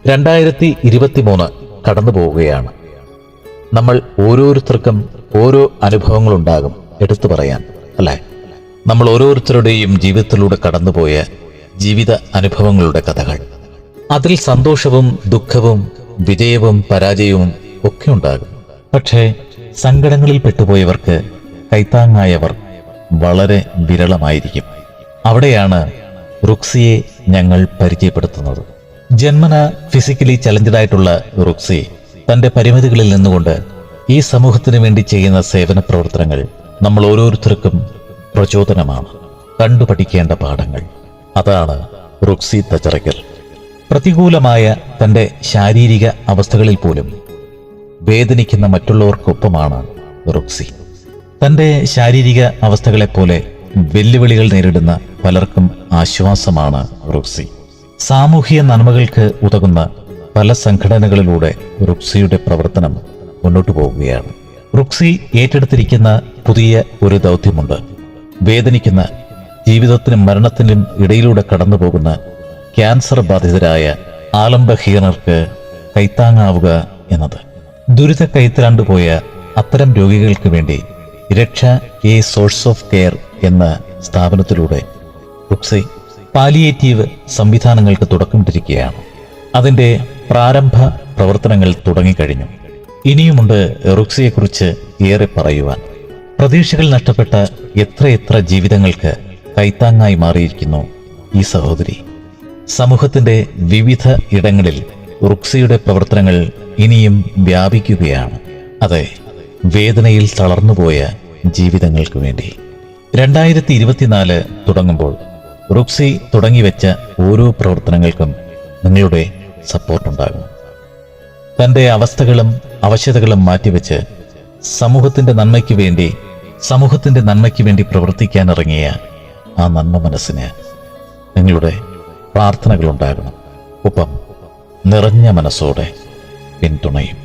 2023 കടന്നു പോവുകയാണ്. നമ്മൾ ഓരോരുത്തർക്കും ഓരോ അനുഭവങ്ങളുണ്ടാകും എടുത്തു പറയാൻ, അല്ലേ? നമ്മൾ ഓരോരുത്തരുടെയും ജീവിതത്തിലൂടെ കടന്നുപോയ ജീവിത അനുഭവങ്ങളുടെ കഥകൾ. അതിൽ സന്തോഷവും ദുഃഖവും വിജയവും പരാജയവും ഒക്കെ ഉണ്ടാകും. പക്ഷേ സങ്കടങ്ങളിൽ പെട്ടുപോയവർക്ക് കൈത്താങ്ങായവർ വളരെ വിരളമായിരിക്കും. അവിടെയാണ് റുക്സിയെ ഞങ്ങൾ പരിചയപ്പെടുത്തുന്നത്. ജന്മന ഫിസിക്കലി ചലഞ്ചഡായിട്ടുള്ള റുക്സി തന്റെ പരിമിതികളിൽ നിന്നുകൊണ്ട് ഈ സമൂഹത്തിന് വേണ്ടി ചെയ്യുന്ന സേവന പ്രവർത്തനങ്ങൾ നമ്മൾ ഓരോരുത്തർക്കും പ്രചോദനമാണ്. കണ്ടുപഠിക്കേണ്ട പാഠങ്ങൾ. അതാണ് റുക്സി തച്ചറയ്ക്കൽ. പ്രതികൂലമായ തന്റെ ശാരീരിക അവസ്ഥകളിൽ പോലും വേദനിക്കുന്ന മറ്റുള്ളവർക്കൊപ്പമാണ് റുക്സി. തന്റെ ശാരീരിക അവസ്ഥകളെപ്പോലെ വെല്ലുവിളികൾ നേരിടുന്ന പലർക്കും ആശ്വാസമാണ് റുക്സി. സാമൂഹിക നന്മകൾക്ക് ഉതകുന്ന പല സംഘടനകളിലൂടെ റുക്സിയുടെ പ്രവർത്തനം മുന്നോട്ടു പോവുകയാണ്. റുക്സി ഏറ്റെടുത്തിരിക്കുന്ന പുതിയ ഒരു ദൗത്യമുണ്ട്. വേദനിക്കുന്ന, ജീവിതത്തിനും മരണത്തിനും ഇടയിലൂടെ കടന്നു പോകുന്ന ക്യാൻസർ ബാധിതരായ ആലംബഹീനർക്ക് കൈത്താങ്ങാവുക എന്നത്. ദുരിത കൈത്തലാണ്ടുപോയ അത്തരം രോഗികൾക്ക് വേണ്ടി രക്ഷ എ സോഴ്സ് ഓഫ് കെയർ എന്ന സ്ഥാപനത്തിലൂടെ റുക്സി പാലിയേറ്റീവ് സംവിധാനങ്ങൾക്ക് തുടക്കമിട്ടിരിക്കുകയാണ്. അതിൻ്റെ പ്രാരംഭ പ്രവർത്തനങ്ങൾ തുടങ്ങിക്കഴിഞ്ഞു. ഇനിയുമുണ്ട് റുക്സിയെക്കുറിച്ച് ഏറെ പറയുവാൻ. പ്രതീക്ഷകൾ നഷ്ടപ്പെട്ട എത്രയെത്ര ജീവിതങ്ങൾക്ക് കൈത്താങ്ങായി മാറിയിരിക്കുന്നു ഈ സഹോദരി. സമൂഹത്തിന്റെ വിവിധ ഇടങ്ങളിൽ റുക്സിയുടെ പ്രവർത്തനങ്ങൾ ഇനിയും വ്യാപിക്കുകയാണ്. അതെ, വേദനയിൽ തളർന്നുപോയ ജീവിതങ്ങൾക്ക് വേണ്ടി. 2024 തുടങ്ങുമ്പോൾ റുക്സി തുടങ്ങിവെച്ച ഓരോ പ്രവർത്തനങ്ങൾക്കും നിങ്ങളുടെ സപ്പോർട്ടുണ്ടാകും. തൻ്റെ അവസ്ഥകളും അവശതകളും മാറ്റിവെച്ച് സമൂഹത്തിന്റെ നന്മയ്ക്ക് വേണ്ടി പ്രവർത്തിക്കാനിറങ്ങിയ ആ നന്മ മനസ്സിന് നിങ്ങളുടെ പ്രാർത്ഥനകളുണ്ടാകണം. ഒപ്പം നിറഞ്ഞ മനസ്സോടെ പിന്തുണയും.